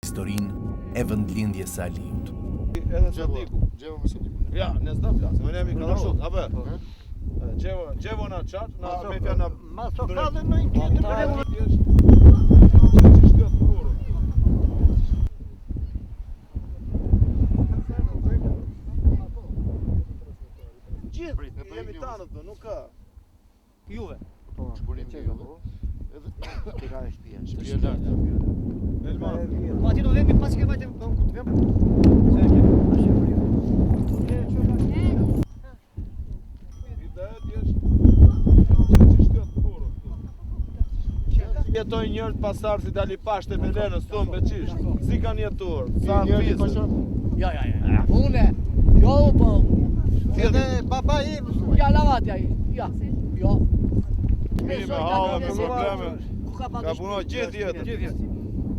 Historinë e vendlindjes së Aliut. Edhe Sadiku. Gjevo me Sadiku. Ja, ne s'do flas. Më jemi këtu, apo? Gjevo na chat, na me fjalë na. Ma sokallën në një tjetër. Gjithë jemi tanë këtu, nuk ka. Juve. Shpulimi juve. Ti ka shtëpia. Shtëpia lartë. Elman. Po aty do vemi pas që vajtem ku të vem. Jetojnë njerëz pasar si dali pashte me lenës tonë beqisht. Si kanë jetuar? Sa në pjesë? Ja. Une, jo po. Edhe baba im. Ja lavat ja. Ja. Jo. Mirë me hallë, me probleme. Ku ka Ka punuar gjithë jetën.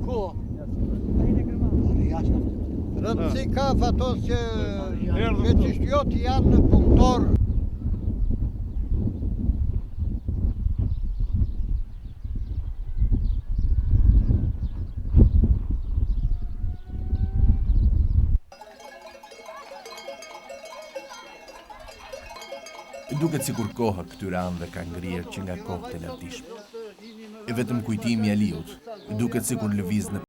Ku? Rëndësi ka fatos që Erdhëm me këtu. qishtjot janë punëtor. Duket sikur koha këtyre anëve ka ngrirë që nga kohët e latishme. E vetëm kujtimi i Aliut, duket sikur lëviz në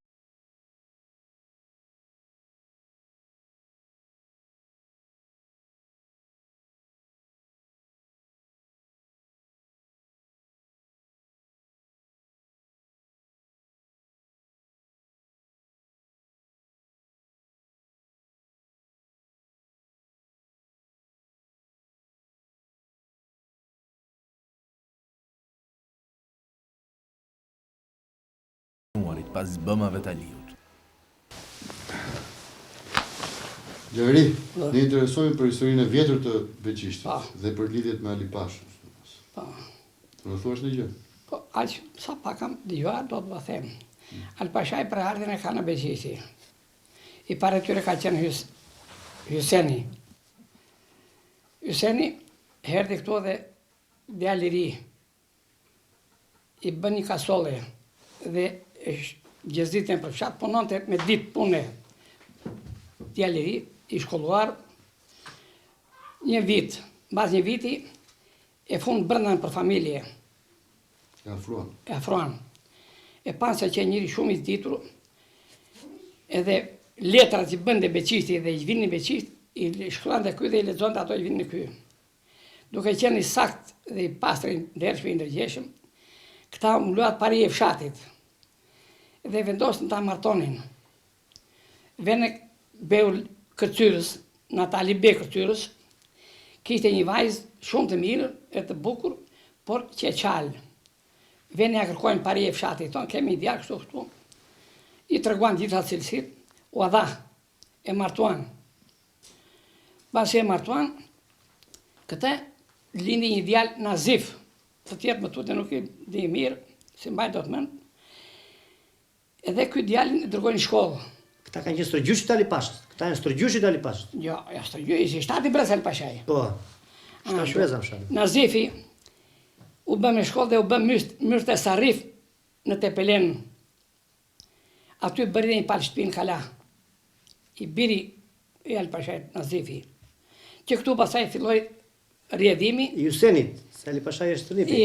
pas bëmave të Aliut. Gjeri, ne interesojmë për historinë e vjetër të Beqishtit dhe për lidhjet me Ali Pashën. Po, Të më thuash një gjë? po, aq sa pak kam dëgjuar, do të them. Ali Pashaj për ardhin e ka në Beqishti. I pare tyre ka qenë Hyseni. Hyseni herdi këtu dhe djali i ri. I bën një kasole dhe gjezitën për fshat, punonte me ditë pune. Djali i ri, i shkolluar, një vit, mbas një viti, e fund brëndan për familje. E afruan. E afruan. E panë se që e njëri shumë i ditur, edhe letrat që bënde Beqishti dhe i vinin Beqisht, i shkruan dhe kuj dhe i lexon dhe ato i vinin kuj. Duke qenë i sakt dhe i pastrin ndershme i ndërgjeshëm, këta mbluat pari e fshatit dhe vendosën ta martonin. Vene Beu Kërcyrës, Natali Be Kërcyrës, kishte një vajzë shumë të mirë e të bukur, por që e qalë. Vene ja kërkojnë pari e fshatit, tonë kemi i djarë kështu këtu. I treguan gjitha cilësit, u adha, e martuan. Basi e martuan, këte lindi një djalë Nazif, të tjetë më tute nuk i di mirë, si mbaj do të mënë. Edhe ky djalin e dërgojnë në shkollë. Këta kanë qenë strëgjyshit Ali Pashës. Këta janë strëgjyshit Ali Pashës. Jo, ishte shtati brez Ali Pashaj. Po. Shka shpreza më shanë. Nazifi u bë me shkollë dhe u bë myrë të Sarrif në Tepelen. Aty bëri dhe një palë shtëpinë kala. I biri i Ali Pashaj Nazifi. Që këtu pasaj filloi rjedhimi. I Jusenit, se Ali Pashaj është nipi.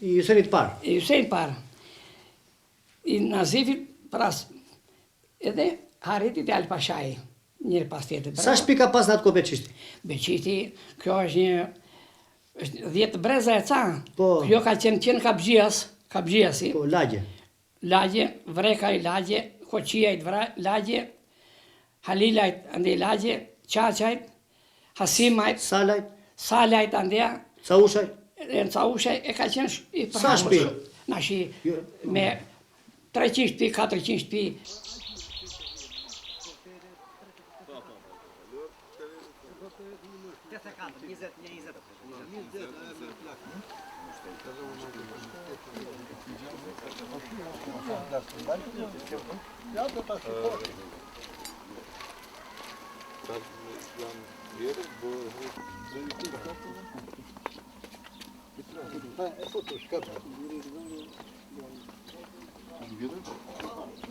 I Jusenit parë. I Jusenit parë. I Nazifit pras. Edhe Haritit e Ali Pashaj, njëri pas tjetër. Sa shtëpi ka pas në atë kohë Beqishti? Beqishti, kjo është 10 breza e ca. Po. Kjo ka qenë Kapxhiasi. Po, lagje. Lagje, Vreka i lagje, Koqia i lagje, Halilajt ande i lagje, Qaqajt, Hasimajt, Salajt andea, Caushaj. Në Caushaj e ka qenë i Sa shtëpi? Nashi me 300 shtëpi, 400 shtëpi.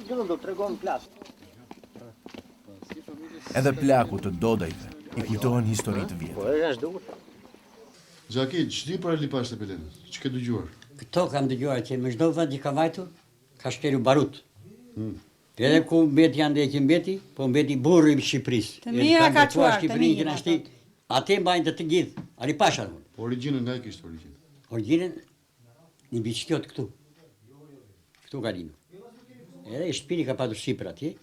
Gjënë do të tregon plasë. Edhe plaku të dodajve i kujtohen histori të vjetra. Gjaki, ç'di për Lipashët e Pelenës? Ç'ke dëgjuar? Këto kam dëgjuar që me çdo vend që ka vajtur, ka shkelu barut. Edhe ku mbeti ande që mbeti, po mbeti burri i Shqipërisë. Të mira ka çuar, të mira. Atë mbajnë të gjithë, Alipasha. Origjinën nga e kishte origjinën? Origjinën një biçiklot këtu. Këtu ka lindur. Edhe shtëpini ka patur sipër atje,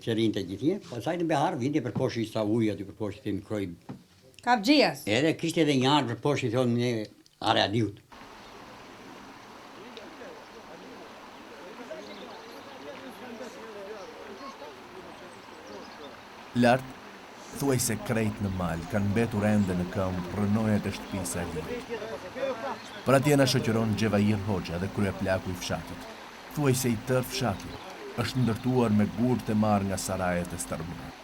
që rinte gjithje, pastaj në behar vinte për poshtë sa ujë aty për poshtë të mikroj. Kapxhias. Edhe kishte edhe një arë për poshtë i thonë ne Arealiut. Lart, thuaj se krejt në mal kanë mbetur ende në këmbë rënojat e shtëpisë e Aliut. Për atje na shoqëron Xhevair Hoxha dhe kryeplaku i fshatit. Thuaj se i tërë fshati është ndërtuar me gurë të marrë nga sarajet e stërmuar.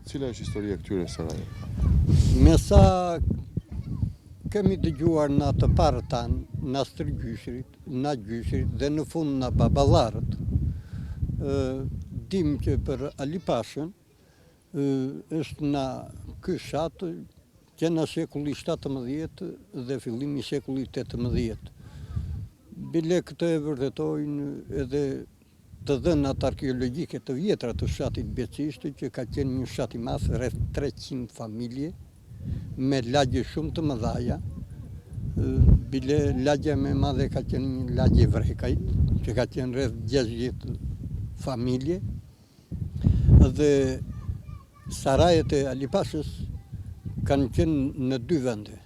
Cila është historia këtyre sarajeve? Me sa kemi dëgjuar në të parë tanë, në stërgjyshrit, në gjyshrit dhe në fund në baballarët, dim që për Alipashën është në ky fshat që në shekulli 17 dhe fillimi shekulli 18. Bile këtë e vërtetojnë edhe të dhënat arkeologjike të vjetra të fshatit Beçishtë, që ka qenë një fshat i madh rreth 300 familje, me lagje shumë të mëdha. Bile lagja më e madhe ka qenë një lagje Vrekajt, që ka qenë rreth 60 familje, dhe sarajet e Alipashës kanë qenë në 2 vende.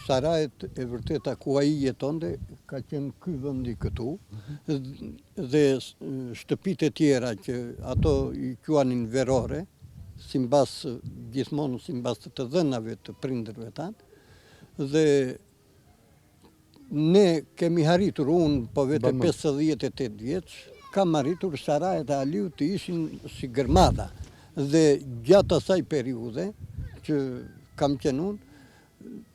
Sarajet e vërteta ku ai jetonte ka qenë ky vendi këtu, dhe shtëpitë e tjera që ato i quanin verore, gjithmonë simbas të dhënave të prindërve tanë, dhe ne kemi arritur, unë po vete 58 vjeç, kam arritur sarajet e Aliut të ishin si gërmada, dhe gjatë asaj periudhe që kam qenë unë,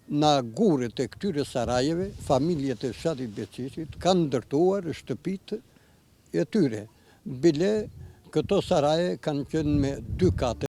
në gurët e këtyre sarajeve, familjet e fshatit Beçishtit kanë ndërtuar shtëpitë e tyre. Bile këto saraje kanë qenë me 2 kate.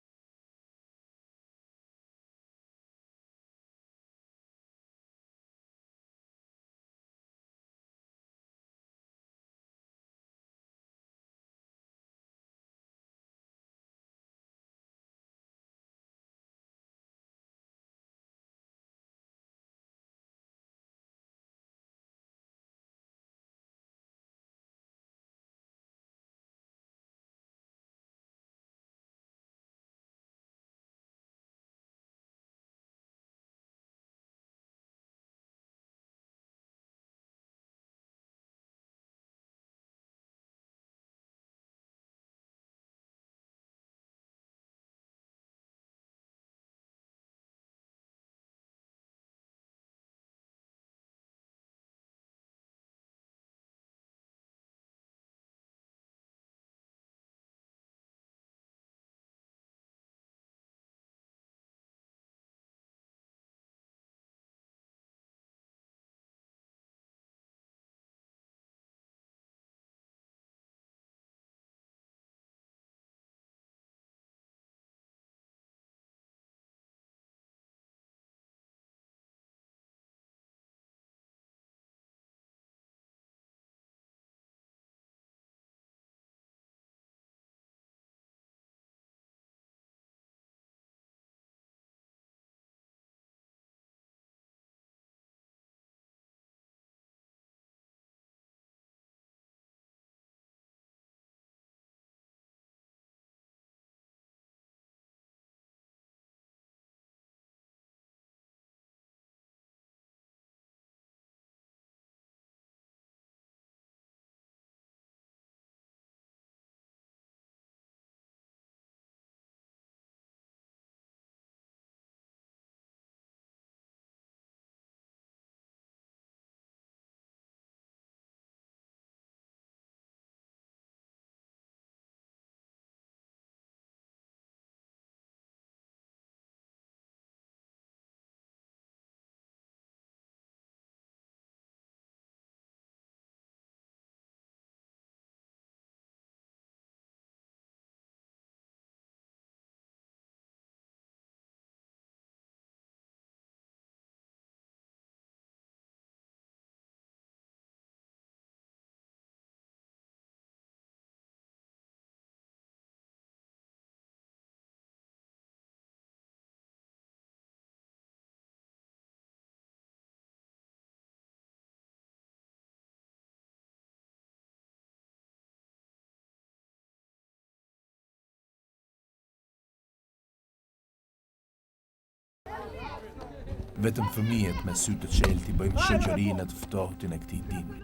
Vetëm fëmijët me sy të qelti bëjnë shoqërinë të ftohtin e këtij dimi.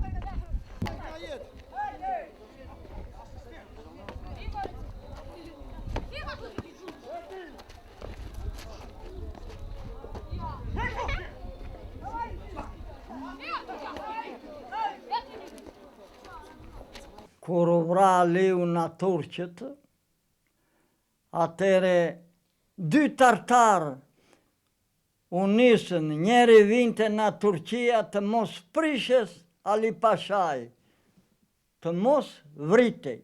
Kur u vra Aliu na turqët, atëre dy tartar u nisën, njeri vinte na Turqia të mos prishes Ali Pashaj, të mos vritej.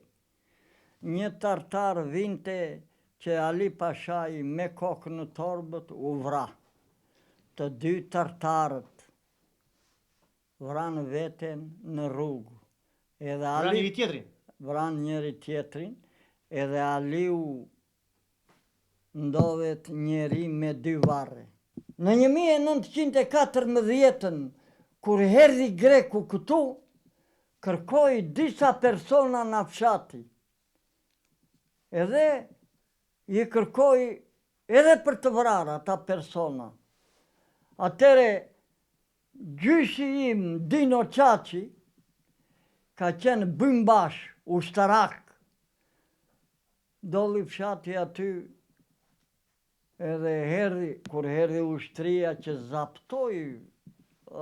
Një tartar vinte që Ali Pashaj me kokë në torbët u vra. Të dy tartarët vranë veten në rrugë. Vranë njëri tjetrin? Vranë njëri tjetrin, edhe Aliu ndodhet njeri me dy varre. Në 1914, kur erdhi Greku këtu, kërkoi disa persona në fshati. Edhe i kërkoi edhe për të vrarë ata persona. Atëre, gjyshi im, Dino Qaçi, ka qenë bëmbash, ushtarak. Dolli fshati aty, edhe kur erdhi ushtria që zaptoi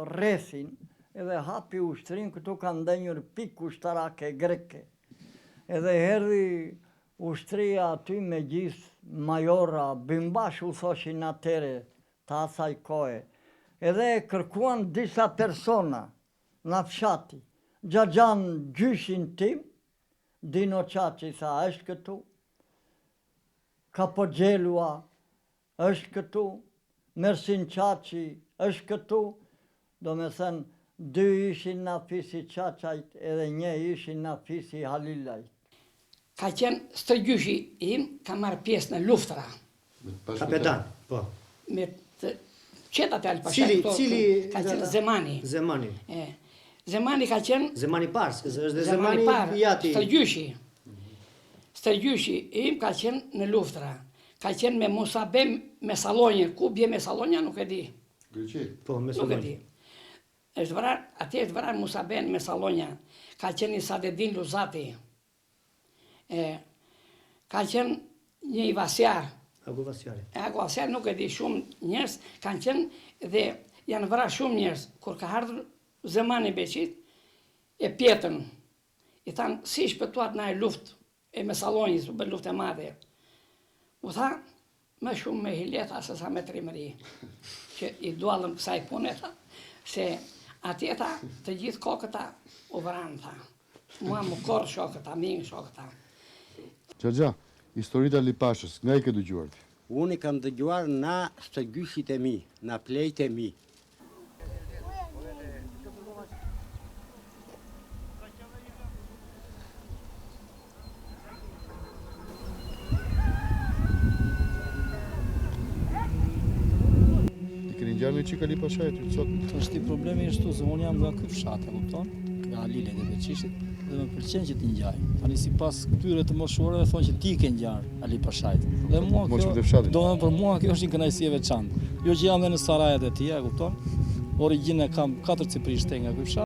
rrethin, edhe hapi ushtrin, këtu ka ndenjur pikë ushtarake greke. Edhe erdhi ushtria aty me gjithë majora, bëmbash u thoshin atere, të asaj kohe. Edhe kërkuan disa persona në fshati. Xhaxhan gjyshin tim, Dino Qaçi tha, është këtu. Kapogjelua, është këtu. Mersin Qaçi, është këtu. Do me thënë, dy ishin Nafisi Qaçajt edhe një ishin Nafisi Halilajt. Ka qenë stërgjyshi im, ka marrë pjesë në luftra. Kapetan, po. Me të qetat e Ali Pashaj, ka qenë Zemani. Zemani. Zemani ka qenë... Zemani Pars, është dhe Zemani Zemani Jati. Stërgjyshi. Stërgjyshi im ka qenë në luftra. Ka qenë me Musabe me Sallonjë. Ku bje me Sallonja nuk e di. Greqi? Po, me Nuk e Sallonjë. di. Ati është vrar Musabe me Sallonja. Ka qenë i Sadedin Luzati. Ka qenë një i Vasjar. Agu Vasjari. Agu Vasjar nuk e di, shumë njerëz kanë qenë dhe janë vrar shumë njerëz. Kur ka ardhur Zemani Beqit, e pjetën. I thanë, si shpëtuat na e luft, e me Sallonjës, u bë luft e madhe. U tha, më shumë me hileta se sa me trimëri. Që i duallëm kësaj puneta, se atjeta të gjithë kokëta u vranë, tha. Mua më korë shokëta, mingë shokëta. Xhaxha, historitë Ali Pashës, nga i ke dëgjuar ti? Unë i kam dëgjuar na stërgjyshit e mi, na plejt e mi. Ngjarë me çik Ali Pashaj ty sot. Është i problemi është se unë jam nga ky fshat, e kupton? Nga Alile dhe Beqishit dhe më pëlqen që ti ngjaj. Tani sipas këtyre të moshuarve thonë që ti ke ngjar Ali Pashajt. Dhe mua kjo, për mua kjo është një kënaqësi e veçantë. Jo që jam dhe në sarajet e tij, e kupton? Origjinë kam 4 ciprishte nga ky fshat.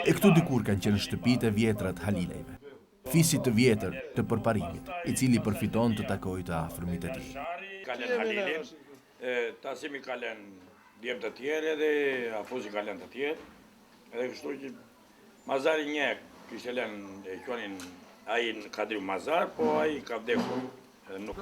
E këtu dikur kanë qenë shtëpitë e vjetra të Halilejve, fisit të vjetër të përparimit, I cili përfiton të takojë të afërmit e tij. Kalen Halilin, Tasimi kalen djemë të tjerë edhe Afuzi kalen të tjerë, edhe kështu që Mazari një kishte lënë e qonin ai në Kadriu Mazar, po ai ka vdekur edhe nuk.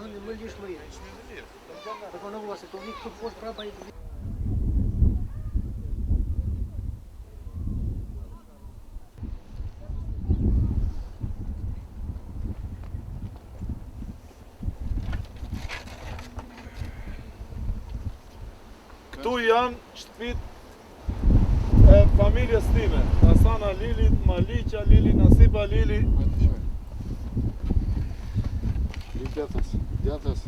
Këtu janë shtëpit e familjes time. Hasana Lilit, Maliqa Lili, Nasiba Lili. Djatës.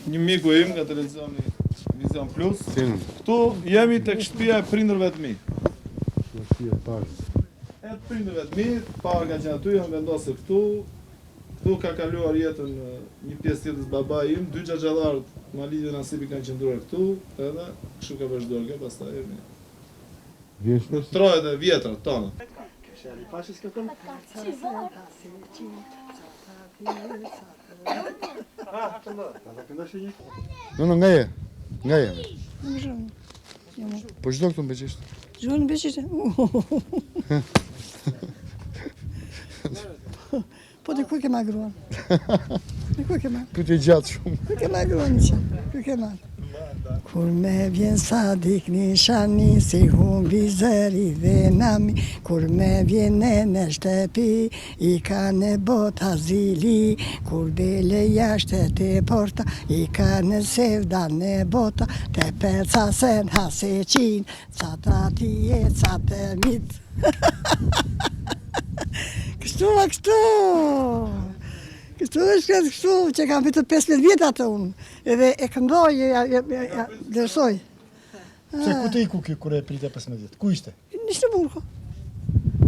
Një miku im nga televizioni Vizion Plus. Këtu jemi tek shtëpia e prindërve të mi. Shtëpia e parë. E të prindërve të mi, parë ka qenë aty, janë vendosur këtu. Këtu ka kaluar jetën një pjesë tjetër të babai im, dy xhaxhallarët, Mali dhe Nasibi kanë qëndruar këtu, edhe kështu ka vazhduar kjo, pastaj jemi. Vjeshtë. Trojet e vjetra tona. Pashës këtëm? No, nga je? Nga je? Po çdo këtu në Beqisht? Çdo në Beqisht? Po di ku ke ma gruan? Di ku ke ma? Këtë e gjatë shumë. Ku ke ma gruan që? Ku ke ma? Kur me vjen sadik nishani, si humbi zëri dhe nami, kur me vjen në shtëpi, I ka në bot hazili, kur bele jashtë të porta, I ka në sevda në bota, të perca sen haseqin, ca të atje, ca të mit. Kështu, kështu! Kështu është kështu që kam fitur 15 vjetë atë unë, edhe e këndoj, dërsoj. Se ku të iku kur e prite 15 vjetë? Ku ishte? Ishte në Burgo.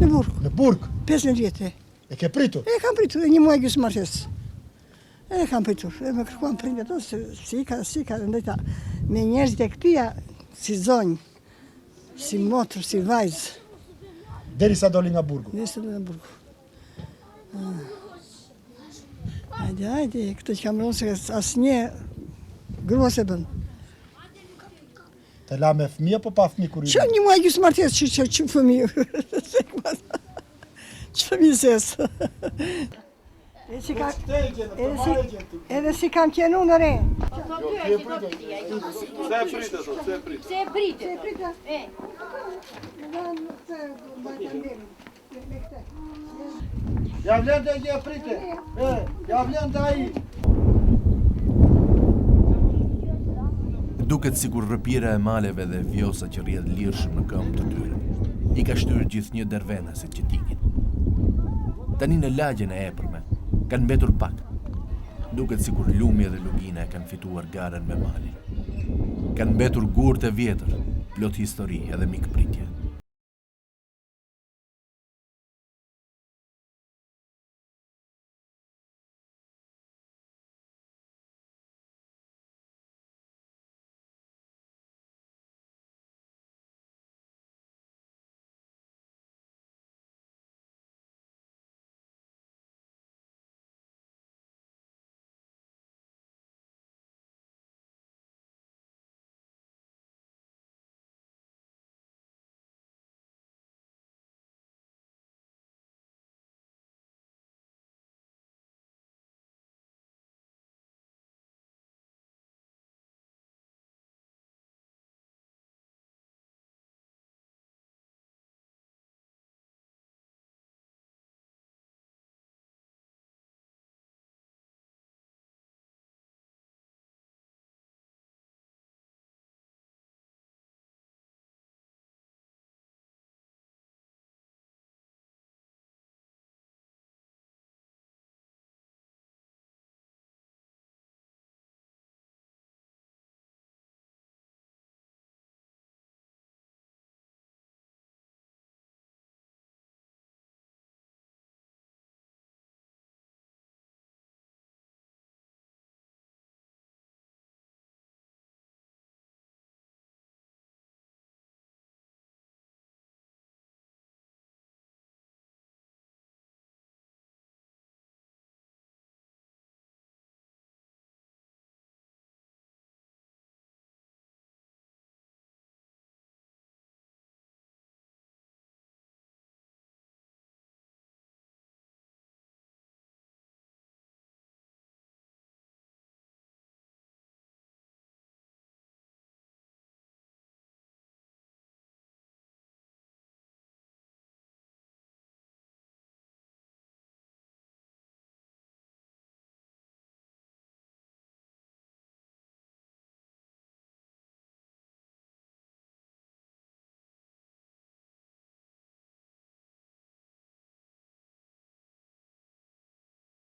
Në Burgo. Në Burg? 15 vjetë. E ke pritur? E kam pritur, e një muaj gjysë martes. E kam pritur, e me kërkuan prindë ato, si ka, ndajta, me njerëzit e këtia, si zonjë, si motër, si vajzë. Deri sa doli nga Burgu? Deri sa doli nga Burgu. Hajde, këtë që kam rënë se asë një grua se bënë. Të la me fëmija po pa fëmi kur i? Që një muaj gjysë martes që fëmi. Që fëmi sesë. Edhe si kam qenu në re. Se e pritë. Ja vlen të gjë prite, ja vlen të aji. Duket sikur rrëpira e maleve dhe vjosa që rrjedh lirshëm në këmbë të tyre, I ka shtyrë gjithnjë dervenasit që tingin. Tani në lagjen e epërme, kanë mbetur pak. Duket sikur lumja dhe lugina e kanë fituar garën me malin. Kanë mbetur gurët e vjetër, plot histori edhe mikpritje.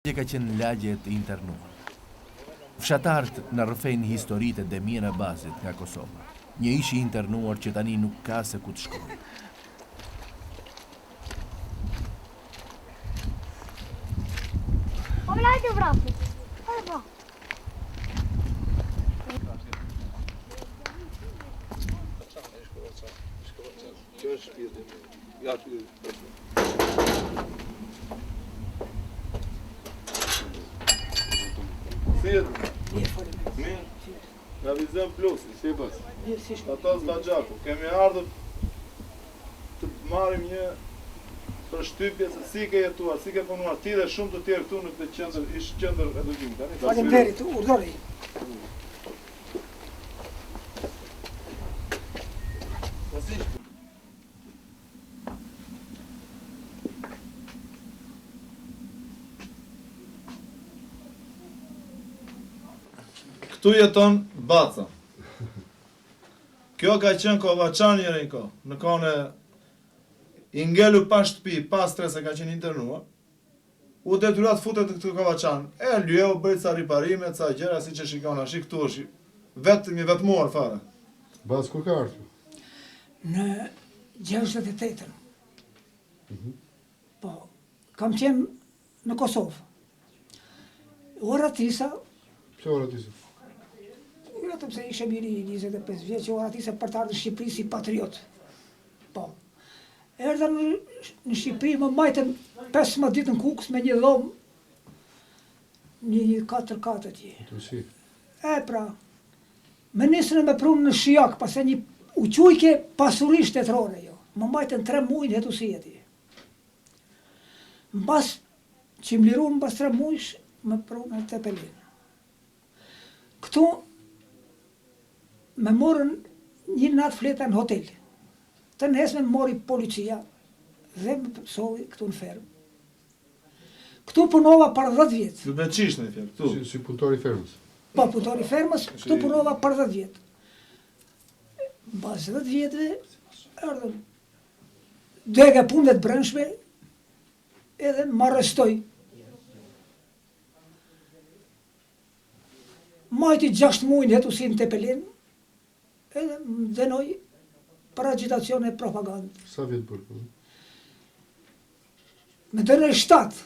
që ka qenë lagje të internuar. Fshatarët në rrëfejnë historitë e Demir Abasit nga Kosova, një ish i internuar që tani nuk ka se ku të shkojë. Po vlajtë u vrapë. Po. Mirë. Nga Vizën Plus, si pas. Ato Zbagjaku, kemi ardhur të marrim një përshtypje se si ke jetuar, si ke punuar ti dhe shumë të tjerë këtu në këtë qendër, ish qendër edukim. Faleminderit, urdhëri. Këtu jeton Baca. Kjo ka qenë Kovaçan njëri në kohë. Në kohën e i ngelu pa shtëpi, pas stres e ka qenë internuar. U detyruat futet në këtë Kovaçan. E lyeu bëri ca riparime, ca gjëra siç e shikon ashi këtu është vetëm i vetmuar fare. Bac kur ka ardhur? Në 68-ën. Po, kam qenë në Kosovë. Ora tisa. Pse ora tisa? Vetëm se ishe miri 25 vjeç, ora tisa për të ardhur në Shqipëri si patriot. Po. Erdha në Shqipëri, më majtën 15 ditë në Kukës me një dhomë, një 4 katë atje. Pra, me nisën me prunë në Shijak, pas e një uqujke pasuri shtetërore, jo. Më majtën 3 muaj në hetusi atje. Mbas që më lirun, mbas 3 muajsh, më prunë në Tepelin. Këtu, me morën një natë fleta në hotel. Të nesme më mori policia dhe më pësoli këtu në fermë. Këtu punova për 10 vjetë. Në Beqish në fjerë, këtu? Si punëtor i fermës? Po, punëtor i fermës, këtu punova për 10 vjetë. Bas 10 vjetëve, erdhëm. Dege punëve të brendshme, edhe më arrestoj. Majti 6 muaj në hetusin në Tepelin, edhe më dënoj për agitacion e propagandë. Sa vjetë bërë? Me dënoj 7.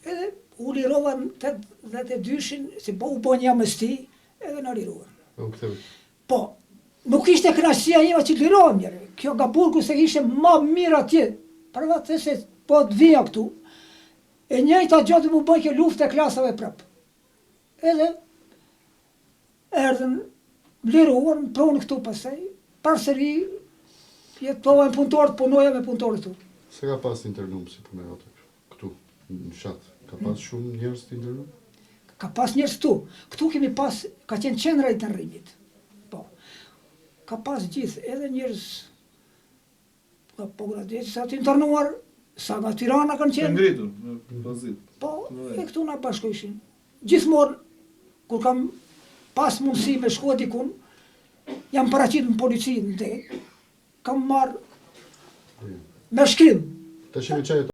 Edhe u lirova në 82-shin, si po u bo një amësti, edhe në liruar. Po, nuk ishte kënaqësia ime që lirohem njëre. Kjo gaburku se ishte ma mirë atje, përva të se po të vija këtu, e njëjta gjatë mu bëjke luft e klasave prap. Edhe erdhen liruar, më pronë këtu pasaj, përsëri jetova në punëtorët, punoja me punëtorët tu. Se ka pas të internum si punoj atë këtu, në shatë? Ka pas shumë njerëz të internum? Ka pas njerëz këtu. Këtu kemi pas, ka qenë qendra e internimit. Po. Ka pas gjithë, edhe njerëz, po gradeci sa të internuar, sa nga Tirana kanë qenë. Të ngritur, në bazit. Po, e këtu na bashkojshin. Gjithmonë, kur kam pas mundësi me shkua dikun, jam paraqit në policinë në kam marrë me shkrim. Të shemi qaj